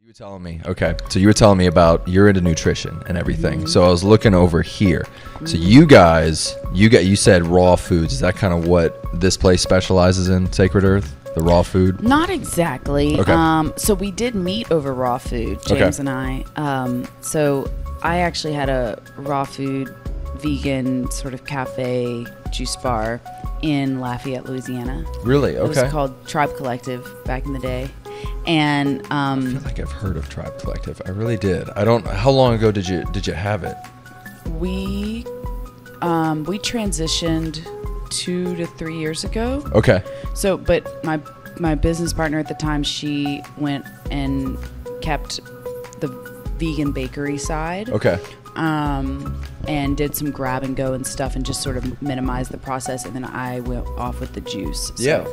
You were telling me, okay, so you were telling me about you're into nutrition and everything. Mm-hmm. So I was looking over here. So you guys, you said raw foods. Is that kind of what this place specializes in, Sacred Earth? The raw food? Not exactly. Okay. So we did meet over raw food, James and I. So I actually had a raw food, vegan sort of cafe juice bar in Lafayette, Louisiana. Really? Okay. It was called Tribe Collective back in the day. And I feel like I've heard of Tribe Collective. I really did. I don't. How long ago did you have it? we transitioned 2 to 3 years ago. Okay. So, but my business partner at the time, she went and kept the vegan bakery side. Okay. And did some grab and go and stuff and just sort of minimized the process. And then I went off with the juice. So Yeah.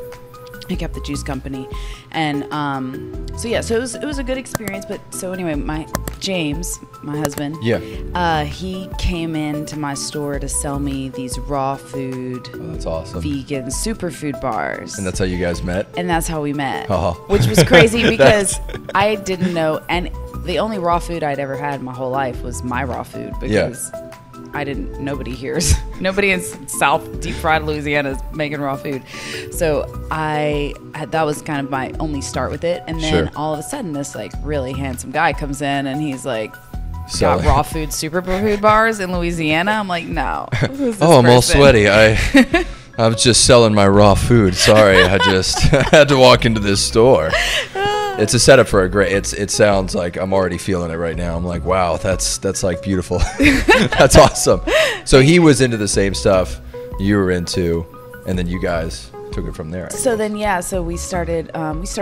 I kept the juice company. And so it was a good experience. But so anyway, James, my husband, he came into my store to sell me these raw food, that's awesome, vegan superfood bars. And that's how you guys met? And that's how we met, Oh. which was crazy because I didn't know. And the only raw food I'd ever had in my whole life was my raw food because nobody in South deep fried Louisiana is making raw food. So that was kind of my only start with it. And then all of a sudden this like really handsome guy comes in and he's like, got raw food superfood bars in Louisiana. I'm like, no. I'm all sweaty. I'm just selling my raw food. Sorry, I just had to walk into this store. It's a setup for a great. It sounds like I'm already feeling it right now. I'm like, wow, that's like beautiful. That's awesome. So he was into the same stuff you were into, and then you guys took it from there. So then, so we started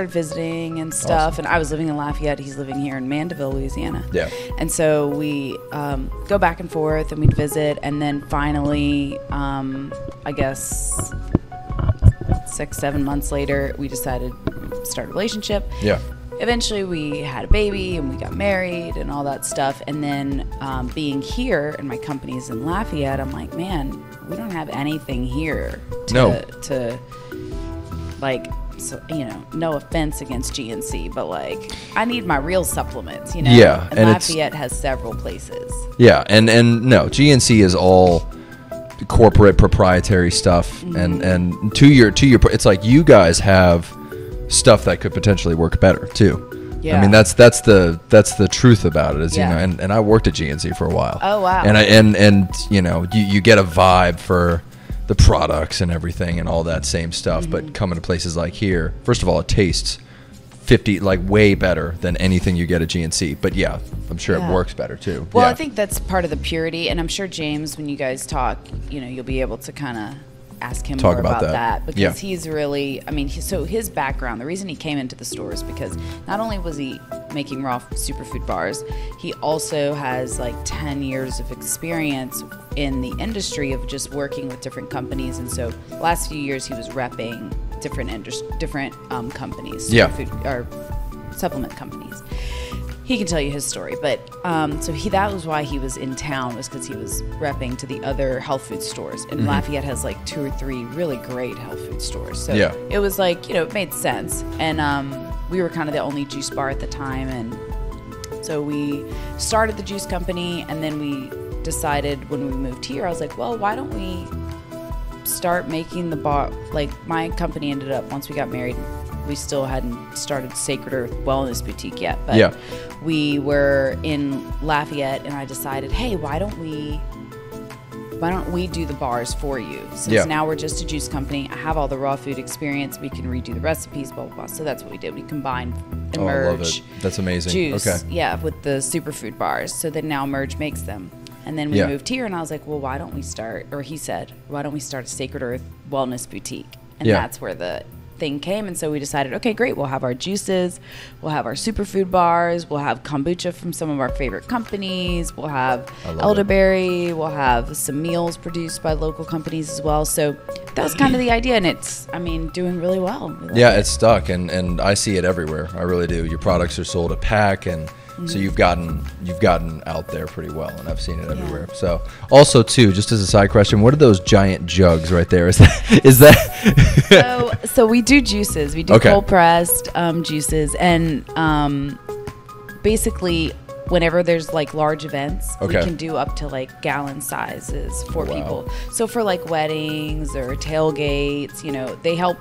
visiting and stuff. Awesome. And I was living in Lafayette. He's living here in Mandeville, Louisiana. Yeah. And so we go back and forth, and we'd visit, and then finally, I guess 6-7 months later, we decided to start a relationship. Yeah. Eventually, we had a baby, and we got married, and all that stuff. And then, being here, and my company's in Lafayette, I'm like, man, we don't have anything here to like, so, no offense against GNC, but like, I need my real supplements, Yeah. And Lafayette has several places. Yeah, and no, GNC is all corporate proprietary stuff, Mm-hmm. and to your it's like you guys have stuff that could potentially work better too. Yeah. I mean that's the truth about it is Yeah. and I worked at GNC for a while. Oh wow. And you get a vibe for the products and everything and all that same stuff, Mm-hmm. but coming to places like here, first of all, it tastes way better than anything you get at GNC. But yeah, I'm sure it works better too. Well, yeah. I think that's part of the purity, and I'm sure James, when you guys talk, you'll be able to kind of ask him more about that because he's really, so his background, the reason he came into the store is because not only was he making raw superfood bars, he also has like 10 years of experience in the industry of just working with different companies. And so the last few years he was repping different companies, superfood or supplement companies. He can tell you his story, but that was why he was in town, was because he was repping to the other health food stores. And Lafayette has like 2 or 3 really great health food stores. So it was like, it made sense. And we were kind of the only juice bar at the time. And so we started the juice company, and then we decided when we moved here, I was like, well, why don't we start making the bar? Like, my company ended up, once we got married, we still hadn't started Sacred Earth Wellness Boutique yet, but we were in Lafayette, and I decided, hey, why don't we do the bars for you? Since now we're just a juice company, I have all the raw food experience, we can redo the recipes, blah, blah, blah. So that's what we did. We combined I love it. That's amazing. Juice, okay. with the superfood bars. So then now Merge makes them. And then we moved here, and I was like, well, he said, why don't we start a Sacred Earth Wellness Boutique? And that's where the thing came. And so we decided, okay, great, we'll have our juices, we'll have our superfood bars, we'll have kombucha from some of our favorite companies, we'll have elderberry, we'll have some meals produced by local companies as well. So that was kind of the idea, and it's doing really well. It's stuck, and I see it everywhere. I really do. Your products are sold a pack, and so you've gotten out there pretty well, and I've seen it everywhere. So also too, just as a side question, what are those giant jugs right there? Is that so we do juices. We do cold pressed juices, and basically, whenever there's like large events, we can do up to like gallon sizes for people. So for like weddings or tailgates, you know, they help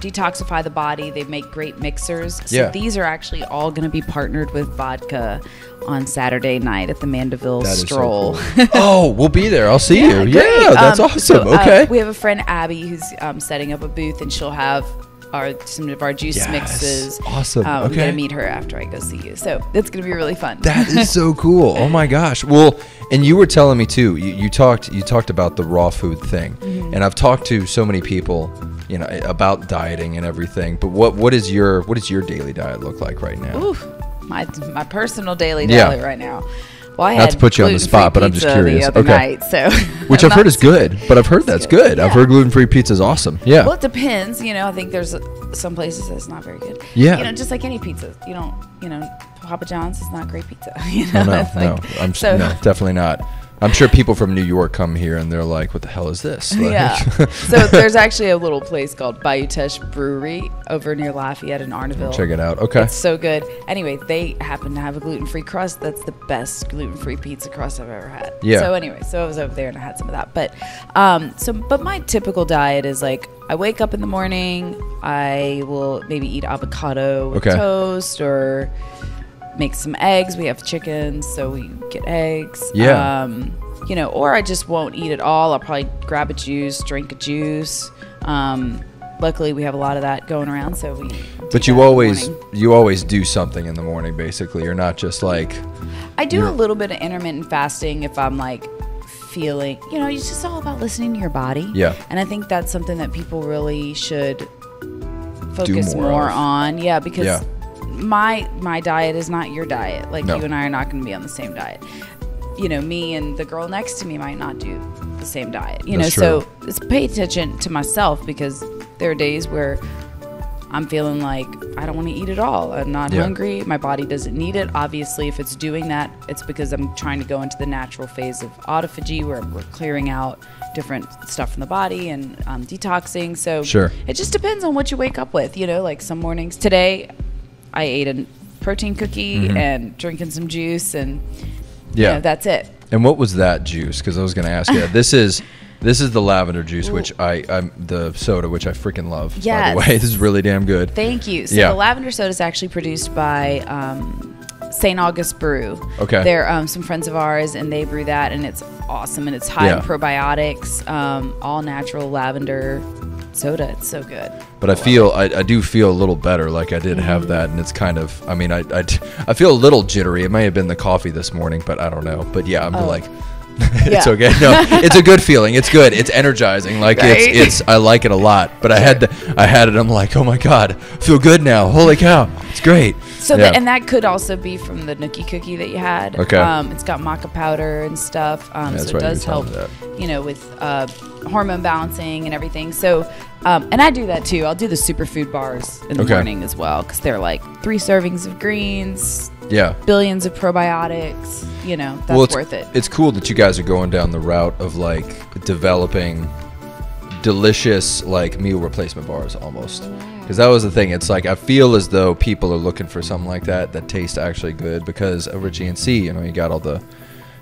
detoxify the body. They make great mixers. So these are actually all going to be partnered with vodka on Saturday night at the Mandeville Stroll. So cool. we'll be there. I'll see you. Great. Yeah, that's awesome. Okay. We have a friend, Abby, who's setting up a booth, and she'll have some of our juice mixes. Awesome. I'm going to meet her after I go see you. So it's going to be really fun. That is so cool. Oh my gosh. Well, and you were telling me too, you talked about the raw food thing. And I've talked to so many people, you know, about dieting and everything. But what is your daily diet look like right now? Ooh, my personal daily diet right now. Well, I not to put you on the spot, but I'm just curious. The other night, so which I've heard is good, but I've heard that's good. Yeah. I've heard gluten-free pizza is awesome. Yeah. Well, it depends. You know, I think there's some places that's not very good. Yeah. You know, just like any pizza. You don't, you know, Papa John's is not great pizza. You know? No, no, definitely not. I'm sure people from New York come here and they're like, what the hell is this? Like, yeah. So there's actually a little place called Bayou Teche Brewery over near Lafayette in Arneville. Check it out. Okay. It's so good. Anyway, they happen to have a gluten-free crust. That's the best gluten-free pizza crust I've ever had. Yeah. So anyway, I was over there and I had some of that. But but my typical diet is like, I wake up in the morning, I will maybe eat avocado with toast or make some eggs. We have chickens, so we get eggs. Yeah. You know, or I just won't eat at all. I'll probably grab a juice, drink a juice. Luckily, we have a lot of that going around, so we. But you always do something in the morning. Basically, you're not just like. I do a little bit of intermittent fasting if I'm like feeling. You know, it's just all about listening to your body. Yeah. And I think that's something that people really should focus more on. Yeah, because. Yeah. My diet is not your diet. Like you and I are not going to be on the same diet. You know, me and the girl next to me might not do the same diet. You know, so it's pay attention to myself, because there are days where I'm feeling like I don't want to eat at all. I'm not hungry. My body doesn't need it. Obviously, if it's doing that, it's because I'm trying to go into the natural phase of autophagy, where we're clearing out different stuff from the body and detoxing. So it just depends on what you wake up with. You know, like some mornings. Today, I ate a protein cookie and drinking some juice, and you know, that's it. And what was that juice? Because I was going to ask you. This is the lavender juice, which I'm the soda, which I freaking love. By the way, this is really damn good. Thank you. So the lavender soda is actually produced by St. August Brew. Okay. They're some friends of ours, and they brew that, and it's awesome, and it's high in probiotics, all natural lavender soda. It's so good. But I do feel a little better. Like I did have that, and it's kind of, I mean, I feel a little jittery. It may have been the coffee this morning, but I don't know. But yeah, I'm like, it's okay. No, it's a good feeling. It's good. It's energizing. Like it's I like it a lot. But I had it. I'm like, oh my God, I feel good now. Holy cow, it's great. So and that could also be from the nookie cookie that you had. Okay. It's got maca powder and stuff. So it does help, you know, with hormone balancing and everything. So, and I do that too. I'll do the superfood bars in the morning as well, because they're like 3 servings of greens. Yeah. Billions of probiotics. You know, that's worth it. It's cool that you guys are going down the route of like developing delicious like meal replacement bars almost. Because that was the thing. It's like I feel as though people are looking for something like that tastes actually good, because over GNC, you know, you got all the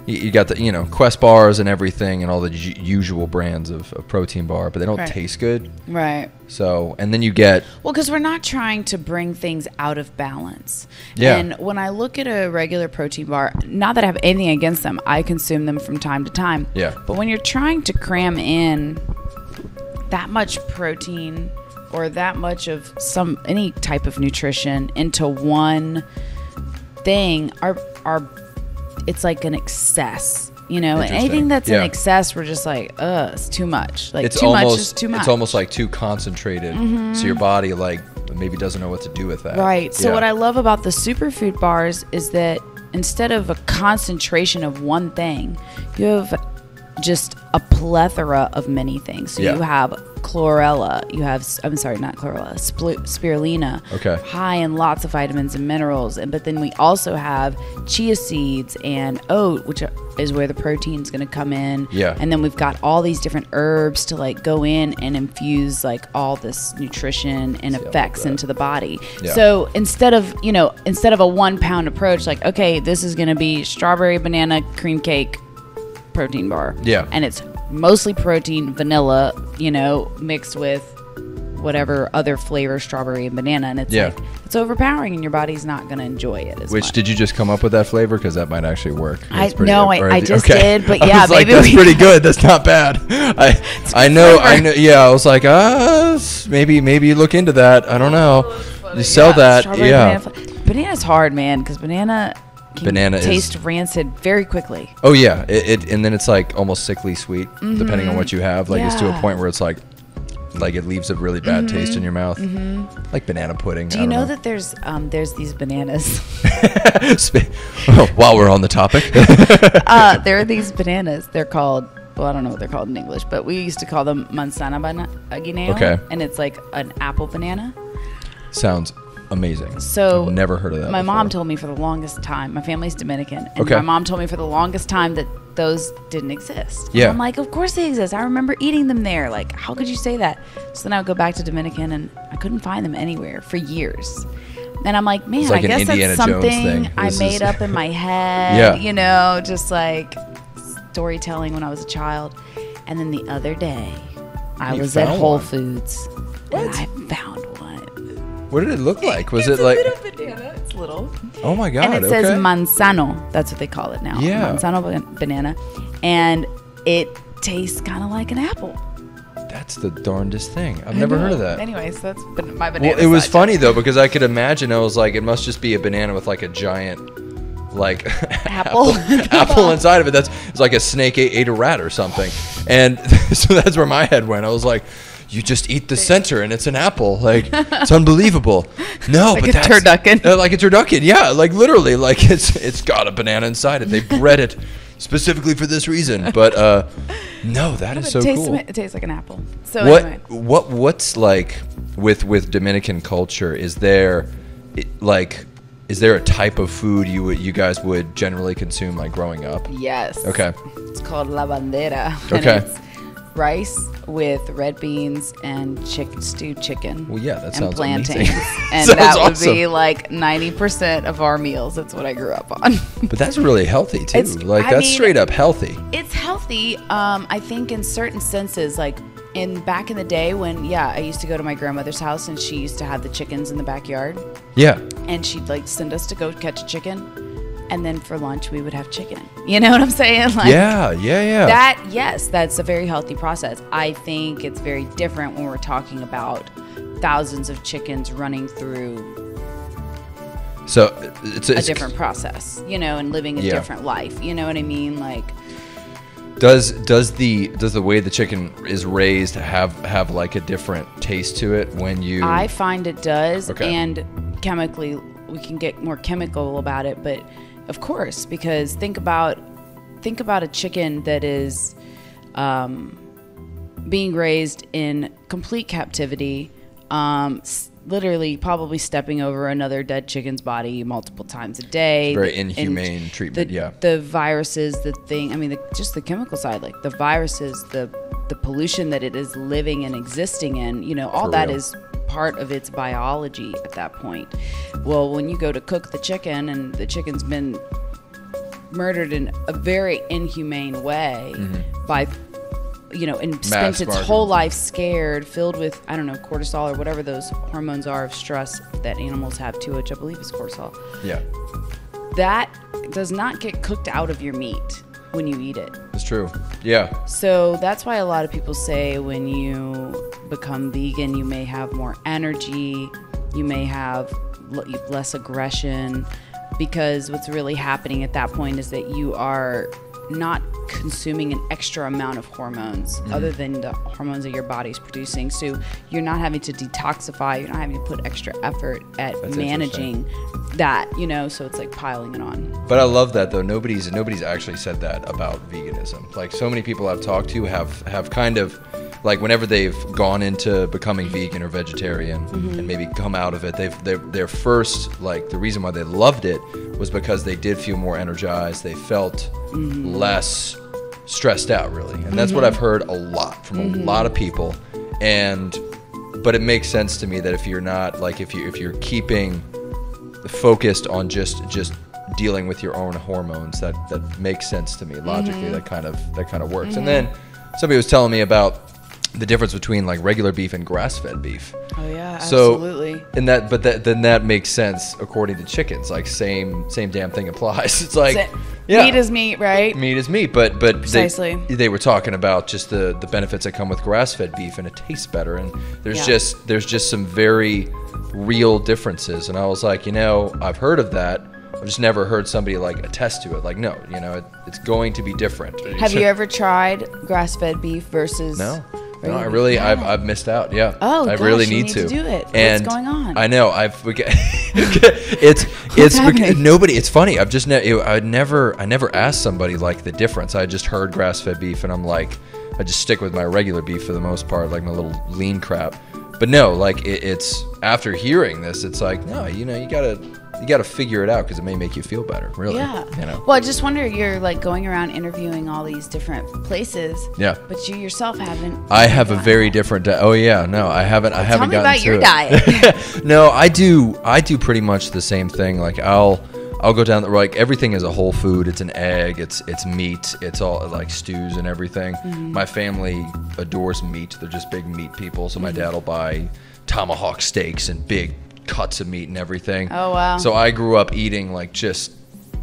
you know, Quest bars and everything, and all the usual brands of protein bar, but they don't taste good. Right. So, and then you get... Well, because we're not trying to bring things out of balance. Yeah. And when I look at a regular protein bar, not that I have anything against them, I consume them from time to time. Yeah. But when you're trying to cram in that much protein or that much of any type of nutrition into one thing, it's like an excess, you know. And anything that's in excess, we're just like, it's too much. Like too much is too much. It's almost like too concentrated, so your body like maybe doesn't know what to do with that. Right. So what I love about the superfood bars is that instead of a concentration of one thing, you have just a plethora of many things. So you have chlorella, you have, I'm sorry, not chlorella, spirulina, high in lots of vitamins and minerals. But then we also have chia seeds and oat, which is where the protein's going to come in. Yeah. And then we've got all these different herbs to like go in and infuse like all this nutrition and effects into the body. Yeah. So instead of a 1 pound approach, like, okay, this is going to be strawberry banana cream cake protein bar. Yeah. And it's mostly protein, vanilla, mixed with whatever other flavor, strawberry and banana, and it's like it's overpowering, and your body's not going to enjoy it as much. Did you just come up with that flavor? Because that might actually work. I just did, but yeah, maybe that's pretty good. That's not bad. I know. Yeah, I was like, maybe you look into that. I don't know. You sell that, Banana's hard, man, because banana taste rancid very quickly. Oh yeah, and then it's like almost sickly sweet, depending on what you have. Like it's to a point where it's like it leaves a really bad taste in your mouth, like banana pudding. Do you know that there's these bananas? While we're on the topic, there are these bananas. They're called, well, I don't know what they're called in English, but we used to call them manzana guineo. Okay. And it's like an apple banana. Sounds amazing. So I've never heard of that. My before. mom told me for the longest time. My family's Dominican, and my mom told me for the longest time that those didn't exist. Yeah. And I'm like, of course they exist. I remember eating them there. Like, how could you say that? So then I would go back to Dominican, and I couldn't find them anywhere for years. And I'm like, man, like I guess Indiana that's Jones something thing. I made up in my head. Yeah. Just like storytelling when I was a child. And then the other day, I was at Whole Foods, and I found one. What did it look like? Was it's it like a little banana? It's little. Oh my god! And it says manzano. That's what they call it now. Yeah. Manzano banana, and it tastes kind of like an apple. That's the darndest thing. I've never heard of that. Anyways, that's my banana. Well, it was funny though, because I could imagine. I was like, it must just be a banana with like a giant, like apple inside of it. It's like a snake ate a rat or something. And so that's where my head went. I was like, you just eat the center and it's an apple. Like, it's unbelievable. No, like but that's turducken. Like a turducken. Yeah, like literally, like it's got a banana inside it. They bred it specifically for this reason. But no, that is so cool. It tastes like an apple. So anyway. What's like with Dominican culture? Is there a type of food you guys would generally consume like growing up? Yes. Okay. It's called la bandera. Okay. And it's rice with red beans and stewed chicken. Well, yeah, that sounds plantains. amazing. And that would be like 90% of our meals. That's what I grew up on. But that's really healthy too. That's straight up healthy. It's healthy. I think in certain senses, like back in the day when I used to go to my grandmother's house and she used to have the chickens in the backyard. Yeah. And she'd like send us to go catch a chicken. And then for lunch, we would have chicken. You know what I'm saying? Like, yeah. That's a very healthy process. I think it's very different when we're talking about thousands of chickens running through it's a different process, and living a different life. You know what I mean? Like, does the way the chicken is raised have like a different taste to it when you? I find it does, okay. And chemically, we can get more chemical about it, but. Of course, because think about a chicken that is being raised in complete captivity, literally probably stepping over another dead chicken's body multiple times a day. Very inhumane treatment. The viruses, just the chemical side, like the viruses, the pollution that it is living and existing in. All For that real. is part of its biology at that point. Well, when you go to cook the chicken and the chicken's been murdered in a very inhumane way by, and spent its whole life scared, filled with, I don't know, cortisol or whatever those hormones are of stress that animals have too, which I believe is cortisol. Yeah. That does not get cooked out of your meat when you eat it. It's true. Yeah. So that's why a lot of people say when you become vegan, you may have more energy, you may have less aggression, because what's really happening at that point is that you are not consuming an extra amount of hormones other than the hormones that your body's producing. So you're not having to detoxify, you're not having to put extra effort at managing that, so it's like piling it on. But I love that though. Nobody's actually said that about veganism. Like so many people I've talked to have kind of like whenever they've gone into becoming vegan or vegetarian and maybe come out of it, their first, like the reason why they loved it was because they did feel more energized. They felt less stressed out, really. And that's what I've heard a lot from a lot of people. But it makes sense to me that if you're not like, if you're keeping focused on just dealing with your own hormones, that makes sense to me logically. That kind of works. And then somebody was telling me about the difference between like regular beef and grass-fed beef. Oh yeah, so, absolutely. And then that makes sense according to chickens. Like same damn thing applies. It's like meat is meat, right? Meat is meat, but precisely. They were talking about just the benefits that come with grass-fed beef, and it tastes better. And there's just some very real differences. And I was like, I've heard of that. I've just never heard somebody like attest to it. Like, no, it's going to be different. Have you ever tried grass-fed beef versus? No, I've missed out. Yeah. Oh, I gosh, really you need to do it. And what's going on? I know. It's nobody. It's funny. I never asked somebody like the difference. I just heard grass-fed beef, and I'm like, I just stick with my regular beef for the most part, like my little lean crap. But no, like it's after hearing this, it's like, no, you gotta figure it out because it may make you feel better. Really. Yeah. Well, I just wonder, you're like going around interviewing all these different places. Yeah. But you yourself haven't. I have a very different diet. Oh yeah, no, I haven't. I haven't gotten to it. Tell me about your diet. No, I do pretty much the same thing. Like I'll go down like everything is a whole food. It's an egg. It's meat. It's all like stews and everything. My family adores meat. They're just big meat people. So my dad will buy tomahawk steaks and big cuts of meat and everything. Oh wow. So I grew up eating like just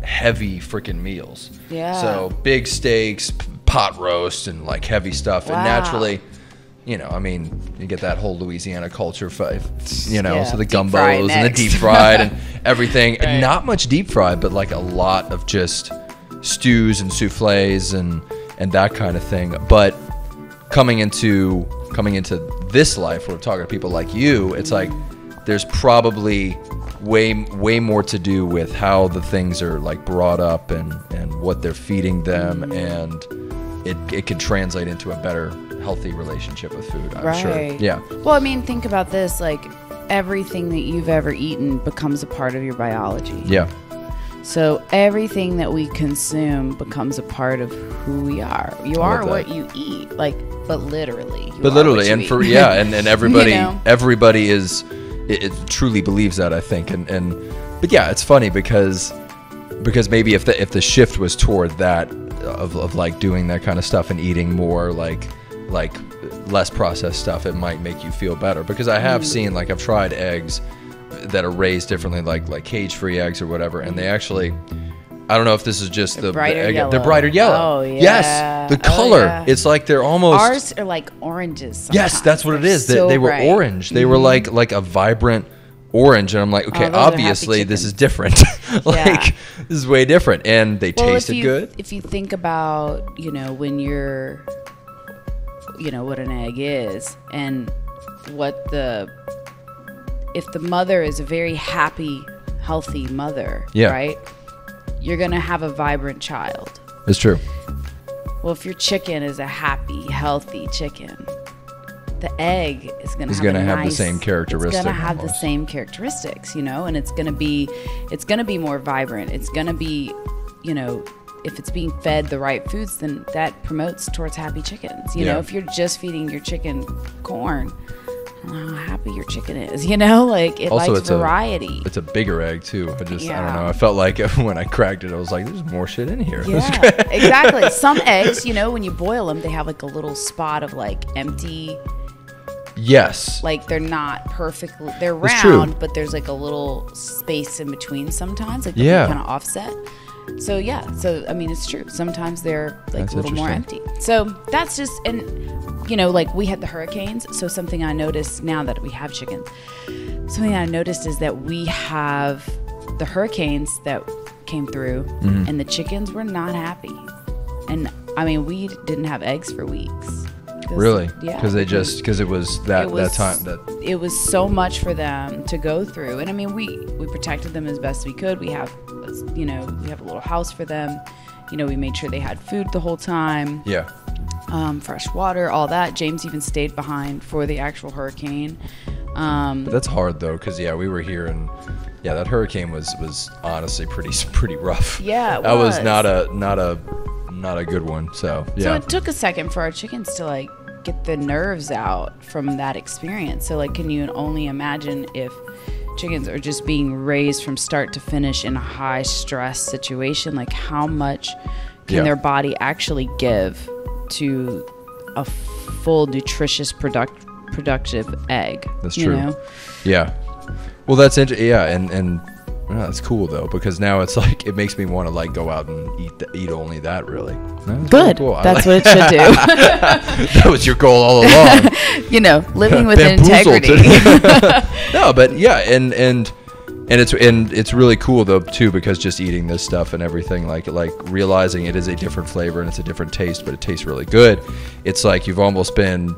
heavy freaking meals. Yeah. So big steaks, pot roast, and like heavy stuff. Wow. And naturally, I mean, you get that whole Louisiana culture, so the gumbos and the deep fried and everything. Right. Not much deep fried, but like a lot of just stews and souffles and that kind of thing. But coming into this life, where we're talking to people like you, it's like there's probably way more to do with how the things are like brought up and what they're feeding them, and it can translate into a better, healthy relationship with food, I'm sure. Yeah. Well, I mean, think about this, like everything that you've ever eaten becomes a part of your biology. Yeah. So everything that we consume becomes a part of who we are. You are what you eat, like, but literally. And for and everybody everybody is it truly believes that, I think. But yeah, it's funny because maybe if the shift was toward that of like doing that kind of stuff and eating more like less processed stuff, it might make you feel better. Because I have seen, like, I've tried eggs that are raised differently, like cage-free eggs or whatever, and they actually, I don't know if this is just the egg. Yellow. They're brighter yellow. Oh yeah. Yes, the color. Yeah. It's like they're almost. Ours are like oranges. Sometimes. Yes, that's what it is. They were orange. They were like a vibrant orange, and I'm like, okay, obviously this is different. This is way different, and they tasted good. If you think about, when you're, what an egg is, and if the mother is a very happy, healthy mother, right? You're going to have a vibrant child. It's true. Well, if your chicken is a happy, healthy chicken, the egg is going to have the same characteristics. It's going to have the same characteristics, and it's going to be more vibrant. It's going to be, if it's being fed the right foods, then that promotes towards happy chickens. If you're just feeding your chicken corn, I don't know how happy your chicken is, like it also likes variety. It's a bigger egg too. I don't know. I felt like when I cracked it, I was like, there's more shit in here. Yeah, exactly. Some eggs, when you boil them, they have like a little spot of like empty. Yes. Like they're not perfectly, they're round, but there's like a little space in between sometimes, like kind of offset. So I mean, it's true. Sometimes they're like a little more empty. So that's just, and like we had the hurricanes. So something I noticed now that we have chickens, something I noticed is that we have the hurricanes that came through, and the chickens were not happy. And I mean, we didn't have eggs for weeks. Really? Yeah. Because it was that time that it was so much for them to go through. And I mean, we protected them as best we could. We have, we have a little house for them. We made sure they had food the whole time. Yeah. Fresh water, all that. James even stayed behind for the actual hurricane. But that's hard though, because we were here, and that hurricane was honestly pretty rough. Yeah, that was not a not a good one. So So it took a second for our chickens to like get the nerves out from that experience. So like, can you only imagine if chickens are just being raised from start to finish in a high stress situation, like how much can their body actually give to a full nutritious productive egg? That's true. Yeah. Well, that's interesting. Yeah, and that's cool though, because now it's like it makes me want to like go out and eat only that. Really. Good. Cool. That's what it should do. That was your goal all along. Living with integrity. No, but yeah, and it's really cool though too, because just eating this stuff and everything, like realizing it is a different flavor and it's a different taste, but it tastes really good. It's like you've almost been,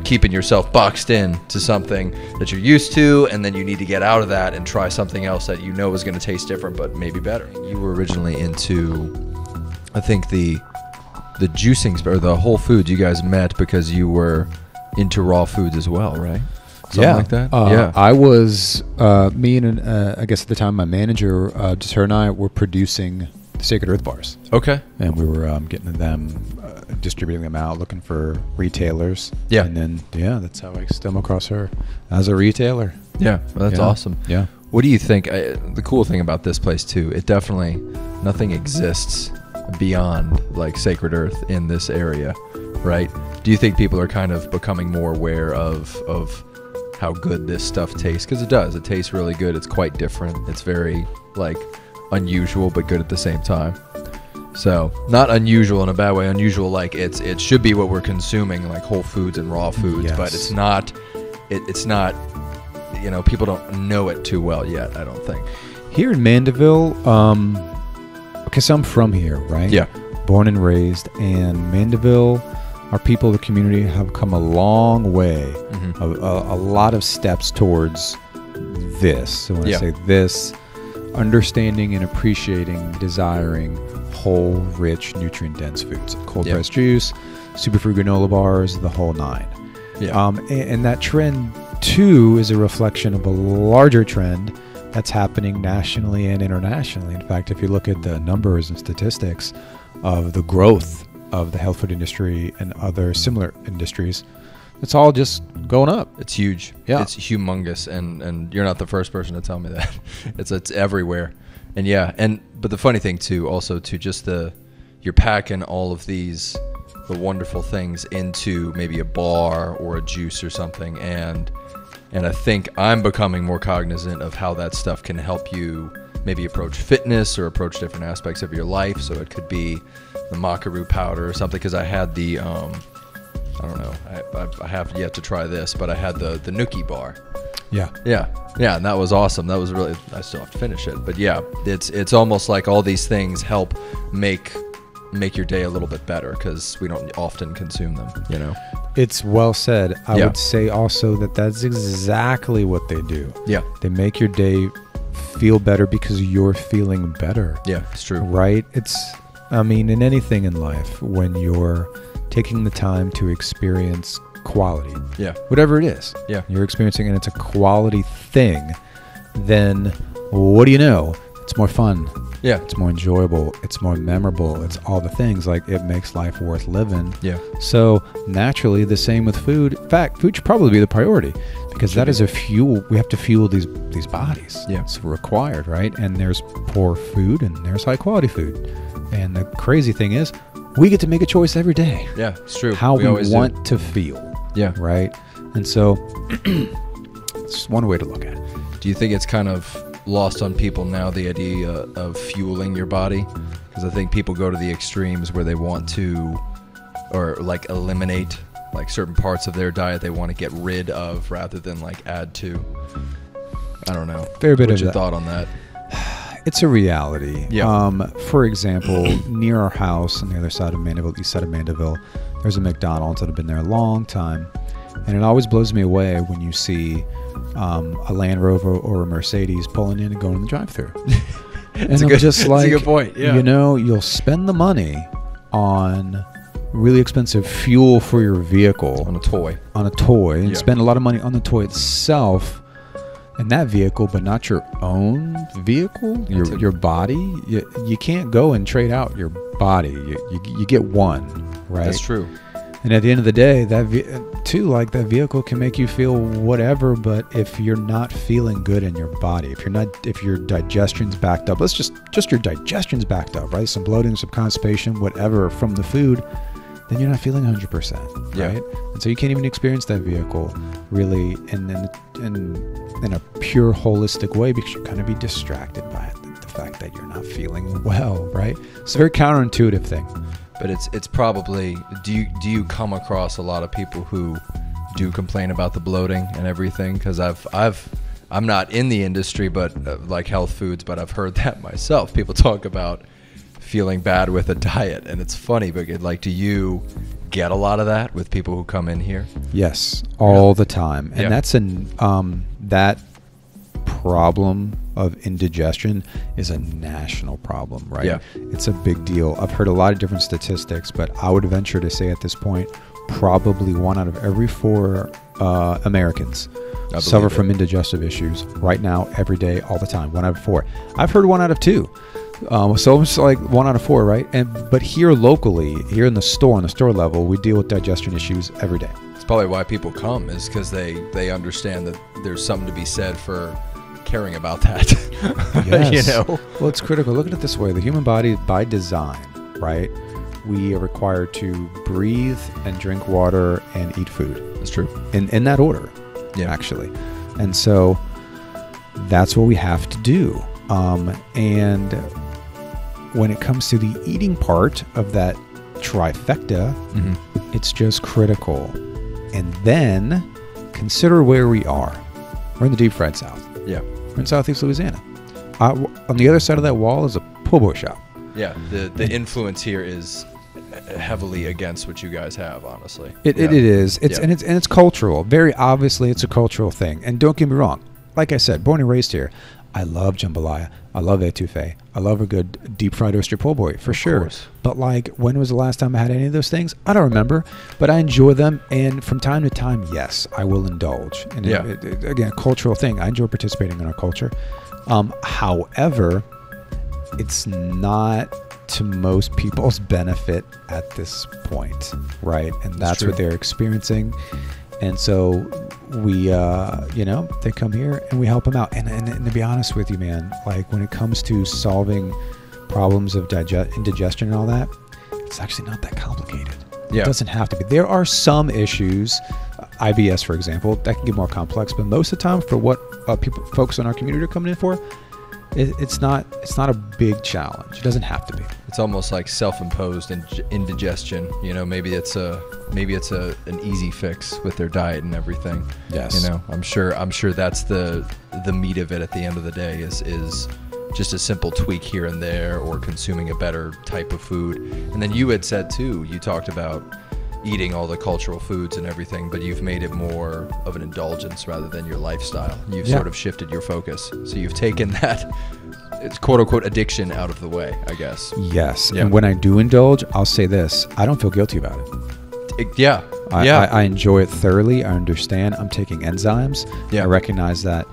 keeping yourself boxed in to something that you're used to, and then you need to get out of that and try something else that is going to taste different, but maybe better. You were originally into, I think, the juicing or the whole foods. You guys met because you were into raw foods as well, right? Something like that? I was, me and I guess at the time my manager, just her and I were producing the Sacred Earth bars. Okay. And we were getting them, distributing them out, looking for retailers. Yeah. And then, that's how I stumbled across her as a retailer. Yeah, well, that's awesome. Yeah. What do you think? The cool thing about this place too, it definitely, nothing exists beyond like Sacred Earth in this area, right? Do you think people are kind of becoming more aware of how good this stuff tastes? Because it tastes really good. It's quite different. It's very like unusual but good at the same time. So not unusual in a bad way, unusual like it should be what we're consuming, like whole foods and raw foods. Yes. But it's not people don't know it too well yet, I don't think. Here in Mandeville, because I'm from here, right? Yeah. Born and raised, and Mandeville, our people, the community, have come a long way, a lot of steps towards this. So when I say this, understanding and appreciating, desiring whole, rich, nutrient-dense foods. Cold-pressed juice, superfood granola bars, the whole nine. Yeah. And that trend, too, is a reflection of a larger trend that's happening nationally and internationally. In fact, if you look at the numbers and statistics of the growth of the health food industry and other similar industries, it's all just going up. It's huge. Yeah. It's humongous, and you're not the first person to tell me that. It's everywhere. And but the funny thing too, also to just you're packing all of the wonderful things into maybe a bar or a juice or something, and I think I'm becoming more cognizant of how that stuff can help you maybe approach fitness or approach different aspects of your life. So it could be the maca powder or something, because I had the I don't know, I have yet to try this, but I had the Nookie bar. Yeah, and that was awesome. That was really, I still have to finish it, but yeah, it's almost like all these things help make your day a little bit better, because we don't often consume them. It's well said. I would say also that's exactly what they do. Yeah, they make your day feel better because you're feeling better. Yeah, it's true. Right? In anything in life, when you're taking the time to experience quality, whatever it is, you're experiencing, and it's a quality thing, then what do you know? It's more fun. Yeah. It's more enjoyable. It's more memorable. It's all the things. Like, it makes life worth living. Yeah. So naturally, the same with food. In fact, food should probably be the priority, because that is a fuel. We have to fuel these bodies. Yeah. It's required, right? And there's poor food and there's high quality food. And the crazy thing is, we get to make a choice every day. Yeah, it's true. How we want to feel. Yeah. Right? And so it's one way to look at it. Do you think it's kind of lost on people now, the idea of fueling your body? Because I think people go to the extremes where they want to, or like eliminate like certain parts of their diet they want to get rid of rather than like add to. I don't know. Fair bit What's of your thought on that? It's a reality. Yeah. For example, near our house on the other side of Mandeville, east side of Mandeville, there's a McDonald's that have been there a long time. And it always blows me away when you see a Land Rover or a Mercedes pulling in and going in the drive-thru. That's a good point. Yeah. You'll spend the money on really expensive fuel for your vehicle. On a toy. And spend a lot of money on the toy itself and that vehicle, but not your own vehicle, your body. You can't go and trade out your body. You get one, right? That's true. And at the end of the day, that vehicle can make you feel whatever, but if you're not feeling good in your body, if your digestion's backed up, let's just your digestion's backed up, right? Some bloating, some constipation, whatever from the food, then you're not feeling 100%, right? And so you can't even experience that vehicle really in a pure holistic way, because you're going to be distracted by the fact that you're not feeling well, right? It's a very counterintuitive thing. But it's probably, do you come across a lot of people who do complain about the bloating and everything? Because I'm not in the industry, but like health foods, but I've heard that myself. People talk about feeling bad with a diet, and it's funny, but like, do you get a lot of that with people who come in here? Yes, all the time, and that's that problem of indigestion is a national problem, right? Yeah. It's a big deal. I've heard a lot of different statistics, but I would venture to say at this point, probably 1 out of every 4 Americans suffer from indigestive issues right now, every day, all the time. 1 out of 4. I've heard 1 out of 2. So it's like 1 out of 4, right? But here locally, here in the store, on the store level, we deal with digestion issues every day. It's probably why people come, is because they understand that there's something to be said for caring about that. Yes. Well, it's critical. Look at it this way: the human body, by design, right? We are required to breathe and drink water and eat food. That's true. In that order, actually. And so that's what we have to do. And when it comes to the eating part of that trifecta, it's just critical. And then consider where we are. We're in the deep fried South. Yeah. We're in Southeast Louisiana. On the other side of that wall is a po' boy shop. Yeah. The influence here is heavily against what you guys have, honestly. It is. It's cultural. Very obviously, it's a cultural thing. And don't get me wrong. Like I said, born and raised here, I love jambalaya. I love etouffee. I love a good deep fried oyster po' boy, for sure. Course. But like, when was the last time I had any of those things? I don't remember, but I enjoy them. And from time to time, yes, I will indulge. And again, a cultural thing. I enjoy participating in our culture. However, it's not to most people's benefit at this point, right? And that's what they're experiencing. And so we, they come here and we help them out. And to be honest with you, man, like when it comes to solving problems of indigestion and all that, it's actually not that complicated. Yeah. It doesn't have to be. There are some issues, IBS, for example, that can get more complex. But most of the time, for what folks in our community are coming in for, it's not a big challenge. It doesn't have to be. It's almost like self-imposed indigestion. Maybe it's an easy fix with their diet and everything. Yes. I'm sure that's the meat of it at the end of the day is just a simple tweak here and there, or consuming a better type of food. And then you had said too, you talked about eating all the cultural foods and everything, but you've made it more of an indulgence rather than your lifestyle. You've sort of shifted your focus. So you've taken that, it's quote unquote addiction out of the way, I guess. Yes. Yeah. And when I do indulge, I'll say this, I don't feel guilty about it. I enjoy it thoroughly. I understand I'm taking enzymes. Yeah. I recognize that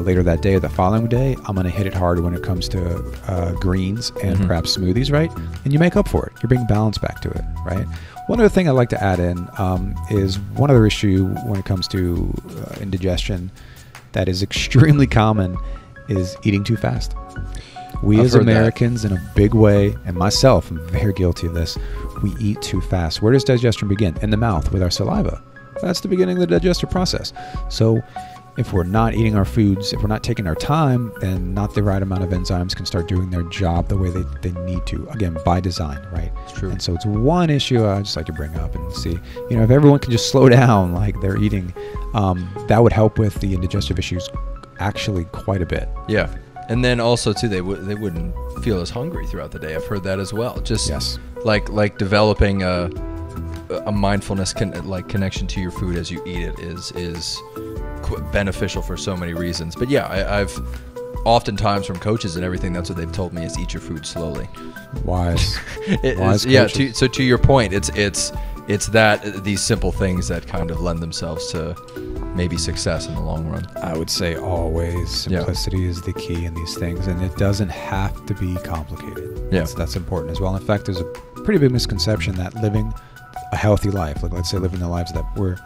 later that day or the following day, I'm going to hit it hard when it comes to greens and perhaps smoothies, right? And you make up for it. You're bringing balance back to it, right? One other thing I'd like to add in is one other issue when it comes to indigestion that is extremely common is eating too fast. We as Americans, in a big way, and myself, I'm very guilty of this, we eat too fast. Where does digestion begin? In the mouth with our saliva. That's the beginning of the digestive process. So if we're not eating our foods, if we're not taking our time, then not the right amount of enzymes can start doing their job the way they need to. Again, by design, right? It's true. And so it's one issue I just like to bring up and see, if everyone can just slow down like they're eating, that would help with the indigestive issues actually quite a bit. Yeah. And then also too, they wouldn't feel as hungry throughout the day. I've heard that as well. Just like developing a mindfulness connection to your food as you eat it is beneficial for so many reasons. But I've oftentimes from coaches and everything, that's what they've told me is eat your food slowly. Wise. So to your point, it's that these simple things that kind of lend themselves to maybe success in the long run. I would say always simplicity is the key in these things, and it doesn't have to be complicated. Yeah. That's important as well. In fact, there's a pretty big misconception that living a healthy life, like let's say living the lives that we're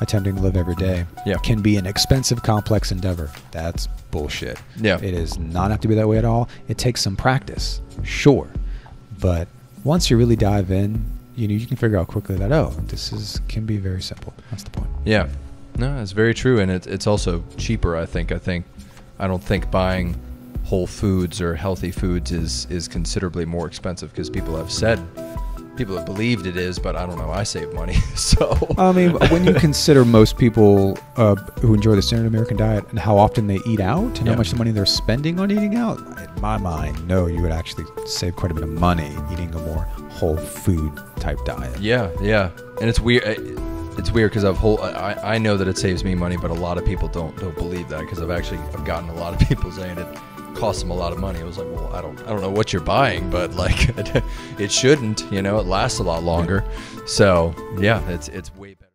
attempting to live every day, can be an expensive, complex endeavor. That's bullshit. Yeah. It does not have to be that way at all. It takes some practice, sure, but once you really dive in, you can figure out quickly that can be very simple. That's the point. Yeah, no, it's very true, and it's also cheaper. I don't think buying whole foods or healthy foods is considerably more expensive, because people have believed it is, but I don't know. I save money, so. I mean, when you consider most people who enjoy the standard American diet and how often they eat out and how much money they're spending on eating out, in my mind, no, you would actually save quite a bit of money eating a more whole food type diet. Yeah, and it's weird. It's weird because I know that it saves me money, but a lot of people don't believe that, because I've gotten a lot of people saying it costs them a lot of money. I was like, well, I don't know what you're buying, but like it shouldn't, it lasts a lot longer. So yeah, it's way better.